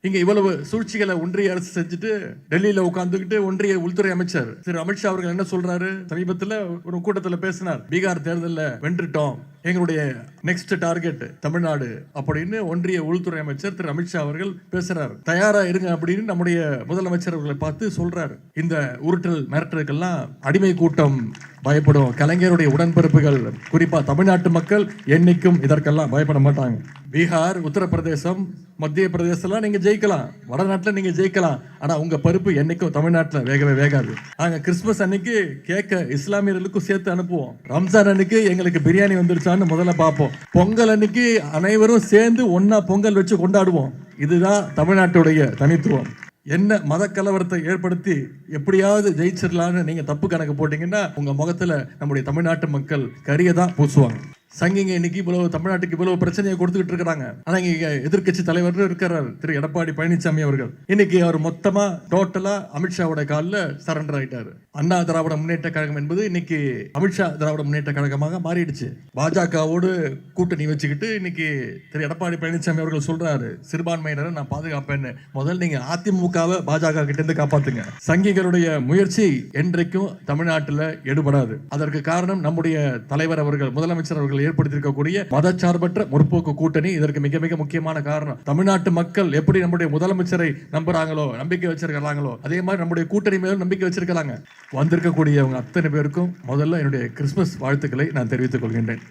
இங்க இவ்வளவு சூழ்ச்சிகளை ஒன்றிய அரசு செஞ்சுட்டு டெல்லியில உட்கார்ந்துகிட்டு ஒன்றிய உள்துறை அமைச்சர் திரு அமித்ஷா அவர்கள் என்ன சொல்றாரு? சமீபத்தில் ஒரு கூட்டத்தில் பேசினார். பீகார் தேர்தலில் வென்றுட்டோம், எங்களுடைய நெக்ஸ்ட் டார்கெட் தமிழ்நாடு அப்படின்னு ஒன்றிய உள்துறை அமைச்சர் திரு அமித்ஷா அவர்கள் பேசுறாரு. தயாரா இருங்க அப்படின்னு நம்முடைய முதலமைச்சர் அவர்களை பார்த்து சொல்றாரு. இந்த உருட்டல் மிரட்டலுக்கெல்லாம் அடிமை கூட்டம் பயப்படும். கலைஞருடைய உடன்பிறப்புகள் குறிப்பா தமிழ்நாட்டு மக்கள் என்னைக்கும் இதற்கெல்லாம் பயப்பட மாட்டாங்க. பீகார், உத்தரப்பிரதேசம், மத்திய பிரதேசலாம் நீங்க ஜெயிக்கலாம், வடநாட்டில் நீங்க ஜெயிக்கலாம், ஆனா உங்க பருப்பு என்னைக்கும் தமிழ்நாட்டில் வேகவே வேகாது. நாங்க கிறிஸ்துமஸ் அன்னைக்கு கேட்க இஸ்லாமியர்களுக்கும் சேர்த்து அனுப்புவோம். ரம்ஜான் அன்னைக்கு எங்களுக்கு பிரியாணி வந்துருச்சான்னு முதல்ல பார்ப்போம். பொங்கல் அன்னைக்கு அனைவரும் சேர்ந்து ஒன்னா பொங்கல் வச்சு கொண்டாடுவோம். இதுதான் தமிழ்நாட்டுடைய தனித்துவம். என்ன மத கலவரத்தை ஏற்படுத்தி எப்படியாவது ஜெயிச்சிடலான்னு நீங்க தப்பு கணக்கு போட்டீங்கன்னா உங்க முகத்துல நம்முடைய தமிழ்நாட்டு மக்கள் கரியை தான் பூசுவாங்க. சங்கிங்க இன்னைக்கு இவ்வளவு தமிழ்நாட்டுக்கு இவ்வளவு பிரச்சனையை கொடுத்துக்கிட்டு இருக்காங்க. ஆனா இங்க எதிர்கட்சி தலைவர் இருக்கிறார் திரு எடப்பாடி பழனிசாமி அவர்கள். இன்னைக்கு அவர் மொத்தமா டோட்டலா அமித்ஷாவோட காலில் சரண்டர் ஆயிட்டாரு. அண்ணா திராவிட முன்னேற்ற கழகம் என்பது இன்னைக்கு அமித்ஷா திராவிட முன்னேற்ற கழகமாக மாறிடுச்சு. பாஜகவோடு கூட்டணி வச்சுக்கிட்டு இன்னைக்கு திரு எடப்பாடி பழனிசாமி அவர்கள் சொல்றாரு, சிறுபான்மையினரை நான் பாதுகாப்பேன்னு. முதல்ல நீங்க அதிமுகவை பாஜக கிட்ட இருந்து காப்பாத்துங்க. சங்கிகளுடைய முயற்சி என்றைக்கும் தமிழ்நாட்டில் எடுபடாது. அதற்கு காரணம் நம்முடைய தலைவர் அவர்கள், முதலமைச்சர் அவர்கள் ஏற்படுத்தியிருக்கக்கூடிய மதச்சார்பற்ற முற்போக்கு கூட்டணி இதற்கு மிக மிக முக்கியமான காரணம். தமிழ்நாட்டு மக்கள் எப்படி நம்முடைய முதலமைச்சரை நம்புறாங்களோ, நம்பிக்கை வச்சிருக்கிறாங்களோ, அதே மாதிரி நம்முடைய கூட்டணி மேலும் நம்பிக்கை வச்சிருக்கிறாங்க. வந்திருக்கக்கூடியவங்க அத்தனை பேருக்கும் முதல்ல என்னுடைய கிறிஸ்துமஸ் வாழ்த்துக்களை நான் தெரிவித்துக் கொள்கின்றேன்.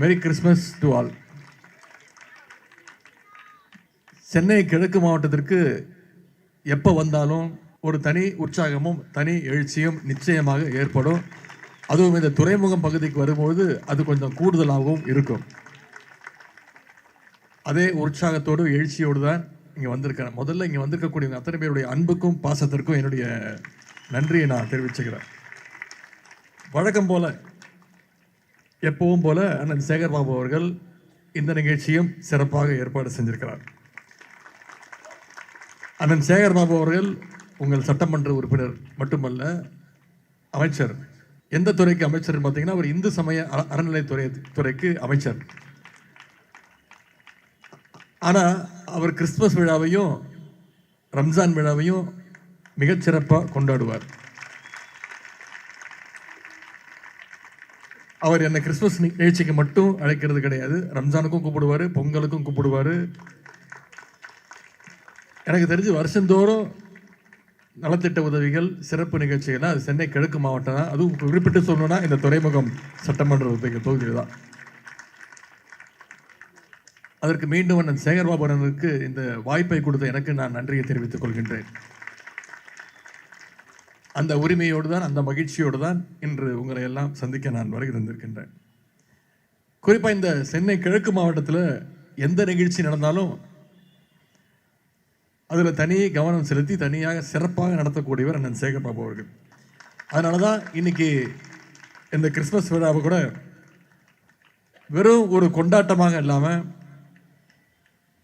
மேரி கிறிஸ்துமஸ் டு ஆல். சென்னை கிழக்கு மாவட்டத்திற்கு எப்போ வந்தாலும் ஒரு தனி உற்சாகமும் தனி எழுச்சியும் நிச்சயமாக ஏற்படும். அதுவும் இந்த துறைமுகம் பகுதிக்கு வரும்போது அது கொஞ்சம் கூடுதலாகவும் இருக்கும். அதே உற்சாகத்தோடு எழுச்சியோடு தான் இங்கே வந்திருக்கிறேன். முதல்ல இங்கே வந்திருக்கக்கூடிய அத்தனை பேருடைய அன்புக்கும் பாசத்திற்கும் என்னுடைய நன்றியை நான் தெரிவிச்சுக்கிறேன். வழக்கம் போல எப்பவும் போல அண்ணன் சேகர்பாபு அவர்கள் இந்த நிகழ்ச்சியும் சிறப்பாக ஏற்பாடு செஞ்சிருக்கிறார். அண்ணன் சேகர்பாபு அவர்கள் உங்கள் சட்டமன்ற உறுப்பினர் மட்டுமல்ல, அமைச்சர். எந்த துறைக்கு அமைச்சர் பார்த்தீங்கன்னா அவர் இந்து சமய அறநிலைத்துறைக்கு அமைச்சர். ஆனால் அவர் கிறிஸ்துமஸ் விழாவையும் ரம்ஜான் விழாவையும் மிகச்சிறப்பாக கொண்டாடுவார். அவர் என்னை கிறிஸ்துமஸ் நிகழ்ச்சிக்கு மட்டும் அழைக்கிறது கிடையாது, ரம்ஜானுக்கும் கூப்பிடுவார், பொங்கலுக்கும் கூப்பிடுவார். எனக்கு தெரிஞ்சு வருஷந்தோறும் நலத்திட்ட உதவிகள், சிறப்பு நிகழ்ச்சிகள்னா அது சென்னை கிழக்கு மாவட்டம் தான். அதுவும் குறிப்பிட்டு சொல்லணும்னா இந்த துறைமுகம் சட்டமன்ற தொகுதியில் தான். அதற்கு மீண்டும் அண்ணன் சேகர்பாபு அவர்களுக்கு இந்த வாய்ப்பை கொடுத்த எனக்கு நான் நன்றியை தெரிவித்துக் கொள்கின்றேன். அந்த உரிமையோடு தான், அந்த மகிழ்ச்சியோடு தான் இன்று உங்களை எல்லாம் சந்திக்க நான் வருகை தந்திருக்கின்றேன். குறிப்பாக இந்த சென்னை கிழக்கு மாவட்டத்தில் எந்த நிகழ்ச்சி நடந்தாலும் அதில் தனி கவனம் செலுத்தி தனியாக சிறப்பாக நடத்தக்கூடியவர் அண்ணன் சேகர்பாபு அவர்கள். அதனால தான் இன்னைக்கு இந்த கிறிஸ்துமஸ் விழாவை கூட வெறும் ஒரு கொண்டாட்டமாக இல்லாமல்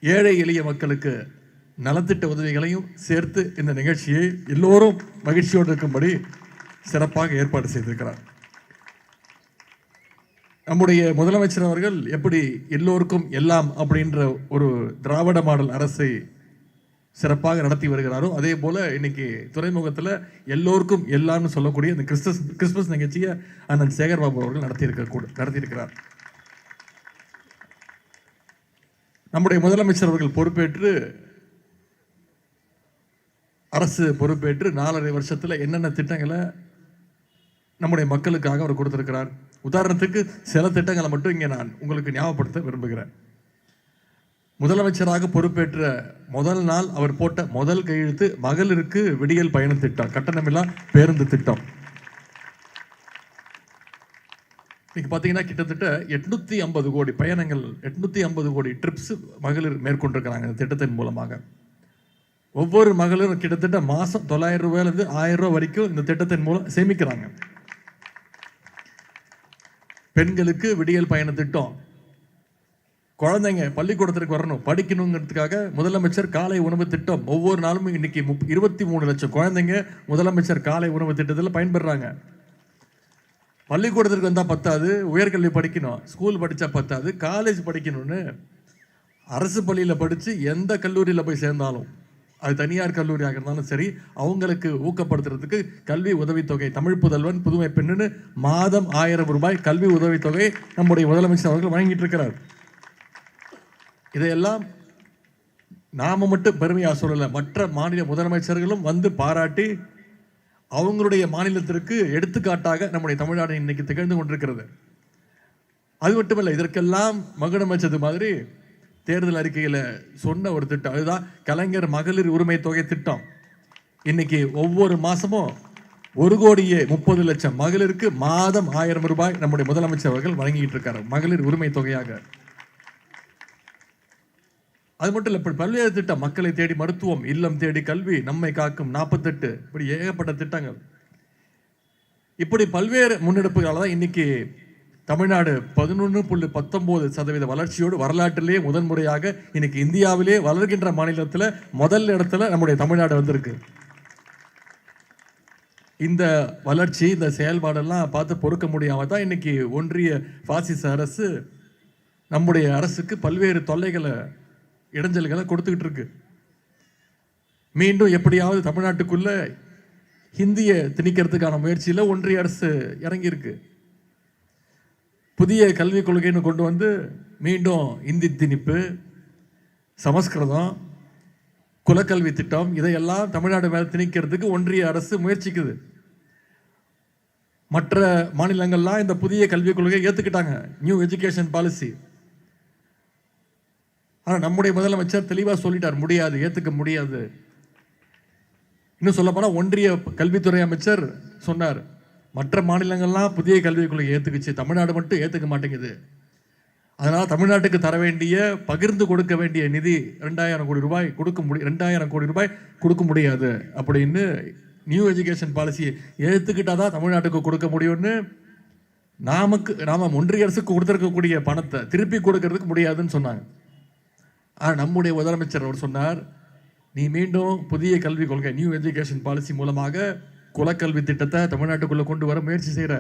ஏழை எளிய மக்களுக்கு நலத்திட்ட உதவிகளையும் சேர்த்து இந்த நிகழ்ச்சியை எல்லோரும் மகிழ்ச்சியோடு இருக்கும்படி சிறப்பாக ஏற்பாடு செய்திருக்கிறார். நம்முடைய முதலமைச்சர் அவர்கள் எப்படி எல்லோருக்கும் எல்லாம் அப்படின்ற ஒரு திராவிட மாடல் அரசை சிறப்பாக நடத்தி வருகிறாரோ, அதே போல இன்னைக்கு துறைமுகத்தில் எல்லோருக்கும் எல்லாம்னு சொல்லக்கூடிய இந்த கிறிஸ்துமஸ் நிகழ்ச்சியை அண்ணன் சேகர்பாபு அவர்கள் நடத்தியிருக்கிறார். நம்முடைய முதலமைச்சர் அவர்கள் பொறுப்பேற்று, அரசு பொறுப்பேற்று 4.5 வருஷத்தில் என்னென்ன திட்டங்களை நம்முடைய மக்களுக்காக அவர் கொடுத்திருக்கிறார். உதாரணத்துக்கு சில திட்டங்களை மட்டும் இங்கே நான் உங்களுக்கு ஞாபகப்படுத்த விரும்புகிறேன். முதலமைச்சராக பொறுப்பேற்ற முதல் நாள் அவர் போட்ட முதல் கையெழுத்து மகளிருக்கு விடியல் பயண திட்டம், கட்டணமில்லா பேருந்து திட்டம். இன்னைக்கு பார்த்தீங்கன்னா கிட்டத்தட்ட 850 கோடி பயணங்கள், 850 கோடி ட்ரிப்ஸ் மகளிர் மேற்கொண்டிருக்கிறாங்க இந்த திட்டத்தின் மூலமாக. ஒவ்வொரு மகளிரும் கிட்டத்தட்ட மாதம் 900 ரூபாயிலிருந்து 1000 ரூபாய் வரைக்கும் இந்த திட்டத்தின் மூலம் சேமிக்கிறாங்க. பெண்களுக்கு விடியல் பயண திட்டம். குழந்தைங்க பள்ளிக்கூடத்திற்கு வரணும், படிக்கணுங்கிறதுக்காக முதலமைச்சர் காலை உணவு திட்டம். ஒவ்வொரு நாளும் இன்னைக்கு 23 லட்சம் குழந்தைங்க முதலமைச்சர் காலை உணவு திட்டத்தில் பயன்பெறாங்க. பள்ளிக்கூடத்திற்கு வந்தால் பத்தாது, உயர்கல்வி படிக்கணும், ஸ்கூல் படித்தா பத்தாது, காலேஜ் படிக்கணும்னு அரசு பள்ளியில் படித்து எந்த கல்லூரியில் போய் சேர்ந்தாலும், அது தனியார் கல்லூரியாக இருந்தாலும் சரி, அவங்களுக்கு ஊக்கப்படுத்துறதுக்கு கல்வி உதவித்தொகை, தமிழ் புதல்வன் புதுமை பெண்ணுன்னு மாதம் 1000 ரூபாய் கல்வி உதவித்தொகை நம்முடைய முதலமைச்சர் அவர்கள் வழங்கிட்டு இருக்கிறார். இதையெல்லாம் நாம மட்டும் பெருமையா சொல்லல, மற்ற மாநில முதலமைச்சர்களும் வந்து பாராட்டி அவங்களுடைய மாநிலத்திற்கு எடுத்துக்காட்டாக நம்முடைய தமிழ்நாடு இன்னைக்கு திகழ்ந்து கொண்டிருக்கிறது. அது மட்டுமல்ல, இதற்கெல்லாம் மகுடம் வச்சது மாதிரி தேர்தல் அறிக்கையில் சொன்ன ஒரு திட்டம், அதுதான் கலைஞர் மகளிர் உரிமை தொகை திட்டம். இன்னைக்கு ஒவ்வொரு மாசமும் 1,30,00,000 மகளிருக்கு மாதம் 1000 ரூபாய் நம்முடைய முதலமைச்சர் அவர்கள் வழங்கிட்டு இருக்காரு மகளிர் உரிமை தொகையாக. அது மட்டும் இல்லை, இப்படி பல்வேறு திட்டம், மக்களை தேடி மருத்துவம், இல்லம் தேடி கல்வி, நம்மை காக்கும் 48, இப்படி ஏகப்பட்ட திட்டங்கள். இப்படி பல்வேறு முன்னெடுப்புகளால் தான் இன்னைக்கு தமிழ்நாடு 11.19% வளர்ச்சியோடு வரலாற்றிலேயே முதன்முறையாக இன்னைக்கு இந்தியாவிலே வளர்கின்ற மாநிலத்தில் முதல் இடத்துல நம்முடைய தமிழ்நாடு வந்திருக்கு. இந்த வளர்ச்சி, இந்த செயல்பாடெல்லாம் பார்த்து பொறுக்க முடியாம தான் இன்னைக்கு ஒன்றிய பாசிச அரசு நம்முடைய அரசுக்கு பல்வேறு தொல்லைகளை, இடைஞ்சல்களை கொடுத்துக்கிட்டு இருக்கு. மீண்டும் எப்படியாவது தமிழ்நாட்டுக்குள்ள ஹிந்தியை திணிக்கிறதுக்கான முயற்சியில் ஒன்றிய அரசு இறங்கியிருக்கு. புதிய கல்விக் கொள்கைன்னு கொண்டு வந்து மீண்டும் இந்தி திணிப்பு, சமஸ்கிருதம், குலக்கல்வி திட்டம், இதையெல்லாம் தமிழ்நாடு மேலே திணிக்கிறதுக்கு ஒன்றிய அரசு முயற்சிக்குது. மற்ற மாநிலங்கள்லாம் இந்த புதிய கல்விக் கொள்கையை ஏற்றுக்கிட்டாங்க, நியூ எஜுகேஷன் பாலிசி. ஆனால் நம்முடைய முதலமைச்சர் தெளிவாக சொல்லிட்டார், முடியாது, ஏற்றுக்க முடியாது. இன்னும் சொல்ல போனால் ஒன்றிய கல்வித்துறை அமைச்சர் சொன்னார், மற்ற மாநிலங்கள்லாம் புதிய கல்விக் கொள்கையை ஏற்றுக்குச்சு, தமிழ்நாடு மட்டும் ஏற்றுக்க மாட்டேங்குது. அதனால் தமிழ்நாட்டுக்கு தர வேண்டிய, பகிர்ந்து கொடுக்க வேண்டிய நிதி 2000 கோடி ரூபாய் கொடுக்க 2000 கோடி ரூபாய் கொடுக்க முடியாது அப்படின்னு நியூ எஜுகேஷன் பாலிசியை ஏற்றுக்கிட்டாதான் தமிழ்நாட்டுக்கு கொடுக்க முடியும்னு நாம ஒன்றிய அரசுக்கு கொடுத்துருக்கக்கூடிய பணத்தை திருப்பி கொடுக்கறதுக்கு முடியாதுன்னு சொன்னாங்க. ஆனால் நம்முடைய முதலமைச்சர் அவர் சொன்னார், நீ மீண்டும் புதிய கல்விக் கொள்கை, நியூ எஜுகேஷன் பாலிசி மூலமாக குலக்கல்வி திட்டத்தை தமிழ்நாட்டுக்குள்ளே கொண்டு வர முயற்சி செய்கிற,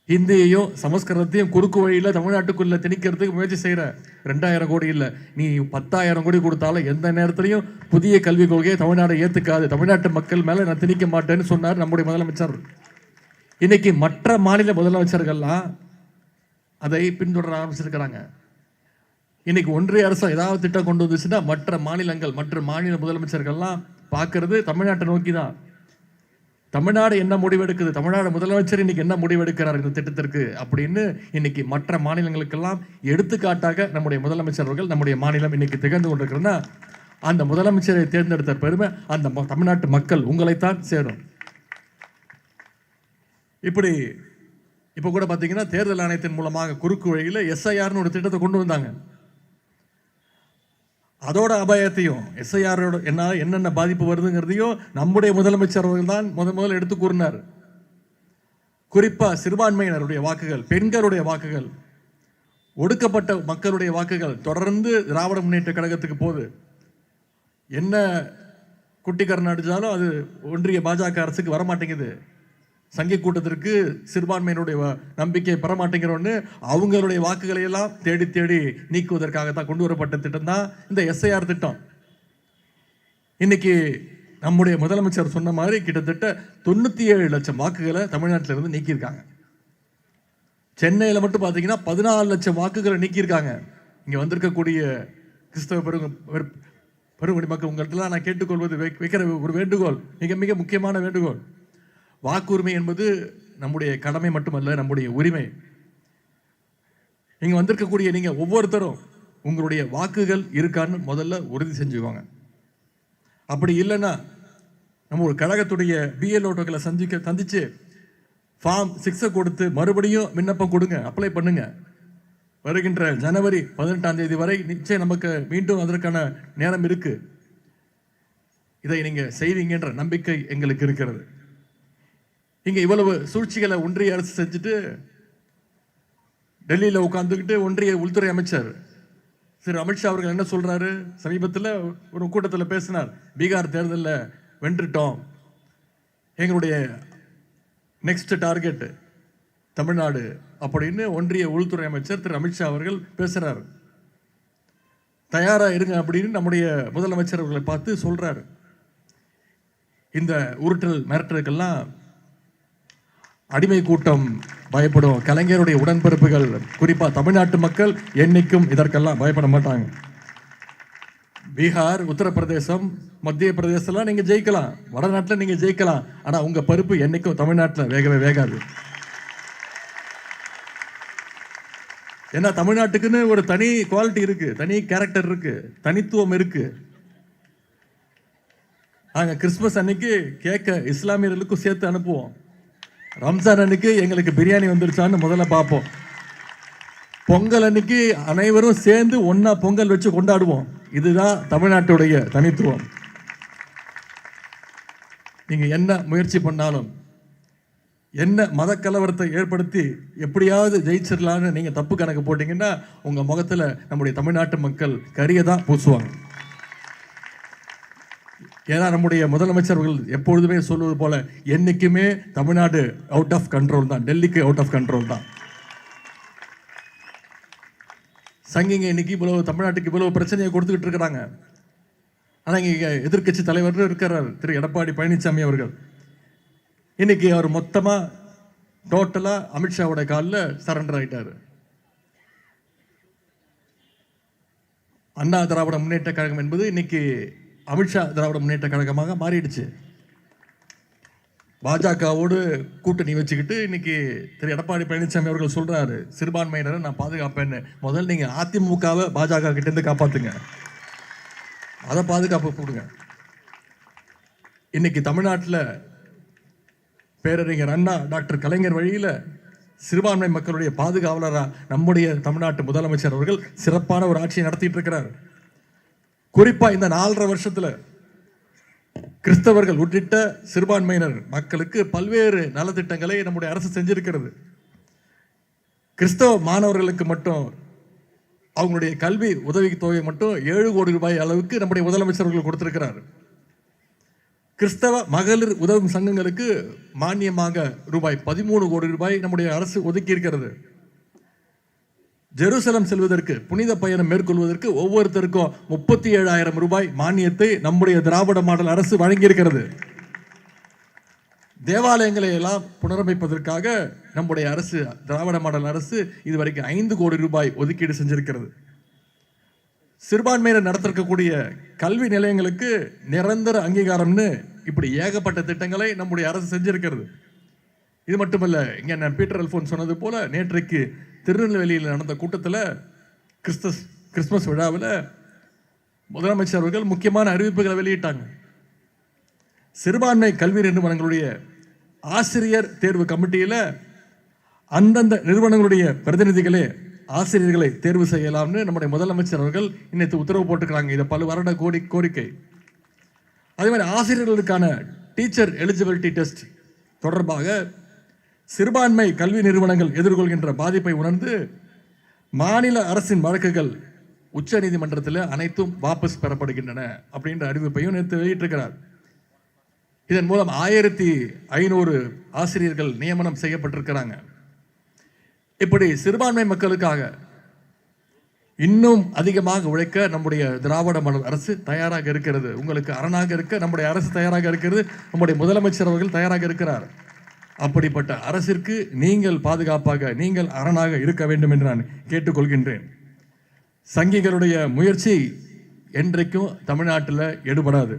ஹிந்தியையும் சமஸ்கிருதத்தையும் குறுக்கு வழியில் தமிழ்நாட்டுக்குள்ளே திணிக்கிறதுக்கு முயற்சி செய்கிற, 2000 கோடி இல்லை, நீ 10,000 கோடி கொடுத்தாலும் எந்த நேரத்திலையும் புதிய கல்விக் கொள்கையை தமிழ்நாடு ஏற்றுக்காது, தமிழ்நாட்டு மக்கள் மேலே நான் திணிக்க மாட்டேன்னு சொன்னார் நம்முடைய முதலமைச்சர். இன்னைக்கு மற்ற மாநில முதலமைச்சர்கள்லாம் அதை பின்தொடர ஆரம்பிச்சிருக்கிறாங்க. இன்னைக்கு ஒன்றிய அரசு ஏதாவது திட்டம் கொண்டு வந்துச்சுன்னா மற்ற மாநிலங்கள், மற்ற மாநில முதலமைச்சர்கள்லாம் பார்க்கறது தமிழ்நாட்டை நோக்கி தான். தமிழ்நாடு என்ன முடிவெடுக்குது, தமிழ்நாடு முதலமைச்சர் இன்னைக்கு என்ன முடிவெடுக்கிறார் இந்த திட்டத்திற்கு அப்படின்னு இன்னைக்கு மற்ற மாநிலங்களுக்கெல்லாம் எடுத்துக்காட்டாக நம்முடைய முதலமைச்சர் அவர்கள், நம்முடைய மாநிலம் இன்னைக்கு திகழ்ந்து கொண்டிருக்கிறதுனா அந்த முதலமைச்சரை தேர்ந்தெடுத்த பெருமை அந்த தமிழ்நாட்டு மக்கள் உங்களைத்தான் சேரும். இப்படி இப்போ கூட பார்த்தீங்கன்னா தேர்தல் ஆணையத்தின் மூலமாக குறுக்கு வழியில் SIRனு ஒரு திட்டத்தை கொண்டு வந்தாங்க. அதோட அபாயத்தையும், SIRோட என்னென்ன பாதிப்பு வருதுங்கிறதையும் நம்முடைய முதலமைச்சர் அவர்கள் தான் முதல் எடுத்து கூறினார். குறிப்பாக சிறுபான்மையினருடைய வாக்குகள், பெண்களுடைய வாக்குகள், ஒடுக்கப்பட்ட மக்களுடைய வாக்குகள் தொடர்ந்து திராவிட முன்னேற்ற கழகத்துக்கு போகுது. என்ன குட்டிக்கரணம் அடித்தாலும் அது ஒன்றிய பாஜக அரசுக்கு வரமாட்டேங்குது. சங்கி கூட்டத்திற்கு சிறுபான்மையினுடைய நம்பிக்கை பெற மாட்டேங்கிறோன்னு அவங்களுடைய வாக்குகளை எல்லாம் தேடி தேடி நீக்குவதற்காகத்தான் கொண்டு வரப்பட்ட திட்டம் தான் இந்த SIR திட்டம். இன்னைக்கு நம்முடைய முதலமைச்சர் சொன்ன மாதிரி கிட்டத்தட்ட 97 லட்சம் வாக்குகளை தமிழ்நாட்டில இருந்து நீக்கியிருக்காங்க. சென்னையில் மட்டும் பார்த்தீங்கன்னா 14 லட்சம் வாக்குகளை நீக்கியிருக்காங்க. இங்கே வந்திருக்கக்கூடிய கிறிஸ்தவ பெருங்குடி மக்கள் உங்கள்கிட்ட நான் கேட்டுக்கொள்வது, வைக்கிற ஒரு வேண்டுகோள், மிக மிக முக்கியமான வேண்டுகோள். வாக்குரிமை என்பது நம்முடைய கடமை மட்டுமல்ல, நம்முடைய உரிமை. இங்க வந்திருக்கக்கூடிய நீங்க ஒவ்வொருத்தரும் உங்களுடைய வாக்குகள் இருக்கான்னு முதல்ல உறுதி செஞ்சுக்கோங்க. அப்படி இல்லைன்னா நம்ம ஒரு கழகத்துடைய BLOக்களை சந்திச்சு ஃபார்ம் 6 கொடுத்து மறுபடியும் விண்ணப்பம் கொடுங்க, அப்ளை பண்ணுங்க. வருகின்ற ஜனவரி 18ஆம் தேதி வரை நிச்சயம் நமக்கு மீண்டும் அதற்கான நேரம் இருக்கு. இதை நீங்க செய்வீங்கன்ற நம்பிக்கை எங்களுக்கு இருக்கிறது. இங்க இவ்வளவு சூழ்ச்சிகளை ஒன்றிய அரசு செஞ்சுட்டு டெல்லியில் உட்கார்ந்துக்கிட்டு ஒன்றிய உள்துறை அமைச்சர் திரு அமித்ஷா அவர்கள் என்ன சொல்றாரு, சமீபத்தில் ஒரு கூட்டத்தில் பேசினார், பீகார் தேர்தலில் வென்றுட்டோம், எங்களுடைய நெக்ஸ்ட் டார்கெட் தமிழ்நாடு அப்படின்னு ஒன்றிய உள்துறை அமைச்சர் திரு அமித்ஷா அவர்கள் பேசுறார். தயாரா இருங்க அப்படின்னு நம்முடைய முதலமைச்சர் அவர்களை பார்த்து சொல்றாரு. இந்த உருட்டல் மிரட்டலுக்கெல்லாம் அடிமை கூட்டம் பயப்படும். கலைஞருடைய உடன்பிறப்புகள், குறிப்பா தமிழ்நாட்டு மக்கள் என்னைக்கும் இதற்கெல்லாம் பயப்பட மாட்டாங்க. பீகார், உத்தரப்பிரதேசம், மத்திய பிரதேசம்லாம் நீங்க ஜெயிக்கலாம், வடநாட்டில் நீங்க ஜெயிக்கலாம், ஆனா உங்க பருப்பு என்னைக்கும் தமிழ்நாட்டில் வேகவே வேகாது. ஏன்னா தமிழ்நாட்டுக்குன்னு ஒரு தனி குவாலிட்டி இருக்கு, தனி கேரக்டர் இருக்கு, தனித்துவம் இருக்கு. நாங்க கிறிஸ்துமஸ் அன்னைக்கு கேட்க இஸ்லாமியர்களுக்கும் சேர்த்து அனுப்புவோம். ரம்ஜான் அன்னைக்கு எங்களுக்கு பிரியாணி வந்துருச்சான்னு முதல்ல பார்ப்போம். பொங்கல் அன்னைக்கு அனைவரும் சேர்ந்து ஒன்னா பொங்கல் வச்சு கொண்டாடுவோம். இதுதான் தமிழ்நாட்டுடைய தனித்துவம். நீங்க என்ன முயற்சி பண்ணாலும், என்ன மத கலவரத்தை ஏற்படுத்தி எப்படியாவது ஜெயிச்சிடலான்னு நீங்க தப்பு கணக்கு போட்டீங்கன்னா உங்க முகத்துல நம்முடைய தமிழ்நாட்டு மக்கள் கரியை தான் பூசுவாங்க. ஏன்னா நம்முடைய முதலமைச்சர்கள் எப்பொழுதுமே சொல்வது போல என்னைக்குமே தமிழ்நாடு அவுட் ஆஃப் கண்ட்ரோல் தான், டெல்லிக்கு அவுட் ஆஃப் கண்ட்ரோல் தான். சங்கிங்க இன்னைக்கு இவ்வளவு தமிழ்நாட்டுக்கு இவ்வளவு பிரச்சனையை கொடுத்துக்கிட்டு இருக்கிறாங்க. ஆனா இங்க எதிர்கட்சி தலைவர் இருக்கிறார் திரு எடப்பாடி பழனிசாமி அவர்கள். இன்னைக்கு அவர் மொத்தமா டோட்டலா அமித்ஷாவோட காலில் சரண்டர் ஆயிட்டாரு. அண்ணா திராவிட முன்னேற்ற கழகம் என்பது இன்னைக்கு அமித்ஷா திராவிட முன்னேற்ற கழகமாக மாறிடுச்சு. பாஜகவோடு கூட்டணி வச்சுக்கிட்டு இன்னைக்கு திரு எடப்பாடி பழனிசாமி அவர்கள் சொல்றாரு, சிறுபான்மையினரை நான் பாதுகாப்பேன்னு. முதல்ல நீங்க அதிமுகவை பாஜக கிட்ட இருந்து காப்பாத்துங்க, அதை பாதுகாப்பு கொடுங்க. இன்னைக்கு தமிழ்நாட்டில் பேரறிஞர் அண்ணா, டாக்டர் கலைஞர் வழியில சிறுபான்மை மக்களுடைய பாதுகாவலராக நம்முடைய தமிழ்நாட்டு முதலமைச்சர் அவர்கள் சிறப்பான ஒரு ஆட்சியை நடத்திட்டு இருக்கிறார். குறிப்பா இந்த 4.5 வருஷத்துல கிறிஸ்தவர்கள் உள்ளிட்ட சிறுபான்மையினர் மக்களுக்கு பல்வேறு நலத்திட்டங்களை நம்முடைய அரசு செஞ்சிருக்கிறது. கிறிஸ்தவ மாணவர்களுக்கு மட்டும் அவங்களுடைய கல்வி உதவி தொகை மட்டும் 7 கோடி ரூபாய் அளவுக்கு நம்முடைய முதலமைச்சர்கள் கொடுத்திருக்கிறார். கிறிஸ்தவ மகளிர் உதவும் சங்கங்களுக்கு மானியமாக ரூபாய் 13 கோடி ரூபாய் நம்முடைய அரசு ஒதுக்கி இருக்கிறது. ஜெருசலம் செல்வதற்கு, புனித பயணம் மேற்கொள்வதற்கு ஒவ்வொருத்தருக்கும் 37,000 ரூபாய் மானியத்தை நம்முடைய திராவிட மாடல் அரசு வழங்கியிருக்கிறது. தேவாலயங்களை எல்லாம் புனரமைப்பதற்காக நம்முடைய அரசு, திராவிட மாடல் அரசு, இதுவரைக்கும் 5 கோடி ரூபாய் ஒதுக்கீடு செஞ்சிருக்கிறது. சிறுபான்மையினர் நடத்திருக்கக்கூடிய கல்வி நிலையங்களுக்கு நிரந்தர அங்கீகாரம்னு இப்படி ஏகப்பட்ட திட்டங்களை நம்முடைய அரசு செஞ்சிருக்கிறது. இது மட்டுமல்ல, இங்க நான் பீட்டர் அல்போன்ஸ் சொன்னது போல நேற்றைக்கு திருநெல்வேலியில் நடந்த கூட்டத்தில் கிறிஸ்துமஸ் விழாவில் முதலமைச்சர் அவர்கள் முக்கியமான அறிவிப்புகளை வெளியிட்டாங்க. சிறுபான்மை கல்வி நிறுவனங்களுடைய ஆசிரியர் தேர்வு கமிட்டியில் அந்தந்த நிறுவனங்களுடைய பிரதிநிதிகளே ஆசிரியர்களை தேர்வு செய்யலாம்னு நம்முடைய முதலமைச்சர் அவர்கள் இன்னைக்கு உத்தரவு போட்டுக்கிறாங்க. இதை பல வருட கோரிக்கை. அதே மாதிரி ஆசிரியர்களுக்கான டீச்சர் எலிஜிபிலிட்டி டெஸ்ட் தொடர்பாக சிறுபான்மை கல்வி நிறுவனங்கள் எதிர்கொள்கின்ற பாதிப்பை உணர்ந்து மாநில அரசின் வழக்குகள் உச்ச நீதிமன்றத்தில் அனைத்தும் வாபஸ் பெறப்படுகின்றன அப்படின்ற அறிவிப்பையும் நேற்று வெளியிட்டிருக்கிறார். இதன் மூலம் 1500 ஆசிரியர்கள் நியமனம் செய்யப்பட்டிருக்கிறாங்க. இப்படி சிறுபான்மை மக்களுக்காக இன்னும் அதிகமாக உழைக்க நம்முடைய திராவிட மாடல் அரசு தயாராக இருக்கிறது. உங்களுக்கு அரணாக இருக்க நம்முடைய அரசு தயாராக இருக்கிறது. நம்முடைய முதலமைச்சர் அவர்கள் தயாராக இருக்கிறார். அப்படிப்பட்ட அரசிற்கு நீங்கள் பாதுகாப்பாக, நீங்கள் அரணாக இருக்க வேண்டும் என்று நான் கேட்டுக்கொள்கின்றேன். சங்கிகளுடைய முயற்சி என்றைக்கும் தமிழ்நாட்டில் எடுபடாது.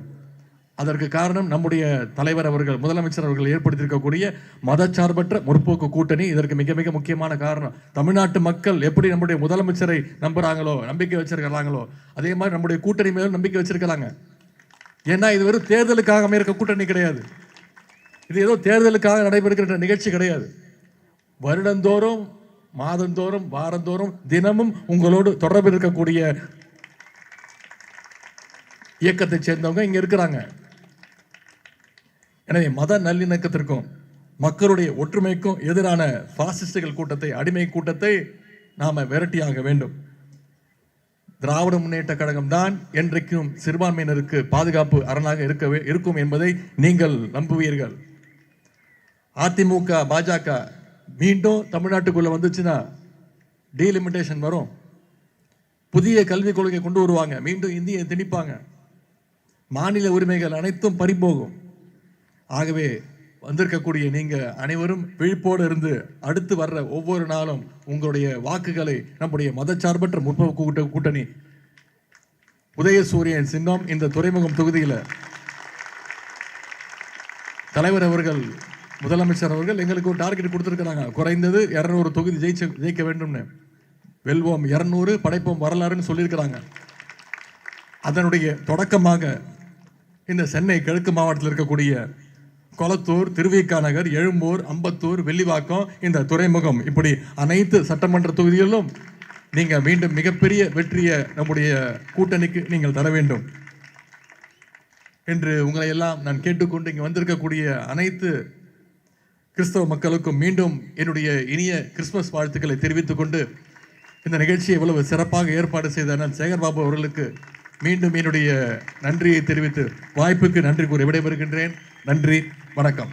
அதற்கு காரணம் நம்முடைய தலைவர் அவர்கள், முதலமைச்சர் அவர்கள் ஏற்படுத்தியிருக்கக்கூடிய மதச்சார்பற்ற முற்போக்கு கூட்டணி இதற்கு மிக மிக முக்கியமான காரணம். தமிழ்நாட்டு மக்கள் எப்படி நம்முடைய முதலமைச்சரை நம்புறாங்களோ, நம்பிக்கை வச்சிருக்கிறாங்களோ, அதே மாதிரி நம்முடைய கூட்டணி மேலும் நம்பிக்கை வச்சிருக்கிறாங்க. ஏன்னா இது வெறும் தேர்தலுக்காக அமைக்க கூட்டணி கிடையாது. இது ஏதோ தேர்தலுக்காக நடைபெறுகின்ற நிகழ்ச்சி கிடையாது. வருடந்தோறும், மாதந்தோறும், வாரந்தோறும், தினமும் உங்களோடு தொடர்பு இருக்கக்கூடிய இயக்கத்தை சேர்ந்தவங்க இங்க இருக்கிறாங்க. எனவே மத நல்லிணக்கத்திற்கும் மக்களுடைய ஒற்றுமைக்கும் எதிரான பாசிஸ்டுகள் கூட்டத்தை, அடிமை கூட்டத்தை நாம விரட்டியாக வேண்டும். திராவிட முன்னேற்ற கழகம் தான் என்றைக்கும் சிறுபான்மையினருக்கு பாதுகாப்பு அரணாக இருக்கும் என்பதை நீங்கள் நம்புவீர்கள். அதிமுக, பாஜக மீண்டும் தமிழ்நாட்டுக்குள்ள வந்துச்சுன்னா டீலிமிட்டேஷன் வரும். புதிய கல்விக் கொள்கை கொண்டு வருவாங்க, மீண்டும் இந்தியை திணிப்பாங்க, மாநில உரிமைகள் அனைத்தும் பறிபோகும். ஆகவே வந்திருக்கக்கூடிய நீங்க அனைவரும் விழிப்போடு இருந்து அடுத்து வர்ற ஒவ்வொரு நாளும் உங்களுடைய வாக்குகளை நம்முடைய மதச்சார்பற்ற முற்போக்கு கூட்டணி உதயசூரியன் சின்னம் இந்த துறைமுகம் தொகுதியில் தலைவர் அவர்கள், முதலமைச்சர் அவர்கள் எங்களுக்கு ஒரு டார்கெட் கொடுத்துருக்கிறாங்க. குறைந்தது 200 தொகுதி ஜெயிக்க வேண்டும்னு. வெல்வோம் 200, படைப்போம் வரலாறுன்னு சொல்லியிருக்கிறாங்க. அதனுடைய தொடக்கமாக இந்த சென்னை கிழக்கு மாவட்டத்தில் இருக்கக்கூடிய கொளத்தூர், திருவிக நகர், எழும்பூர், அம்பத்தூர், வெள்ளிவாக்கம், இந்த துறைமுகம், இப்படி அனைத்து சட்டமன்ற தொகுதிகளிலும் நீங்க மீண்டும் மிகப்பெரிய வெற்றியை நம்முடைய கூட்டணிக்கு நீங்கள் தர வேண்டும் என்று உங்களை எல்லாம் நான் கேட்டுக்கொண்டு இங்கே வந்திருக்கக்கூடிய அனைத்து கிறிஸ்தவ மக்களுக்கும் மீண்டும் என்னுடைய இனிய கிறிஸ்துமஸ் வாழ்த்துக்களை தெரிவித்துக் கொண்டு இந்த நிகழ்ச்சியை இவ்வளவு சிறப்பாக ஏற்பாடு செய்த நான் சேகர்பாபு அவர்களுக்கு மீண்டும் என்னுடைய நன்றியை தெரிவித்து வாய்ப்புக்கு நன்றி கூறி விடைபெறுகின்றேன். நன்றி, வணக்கம்.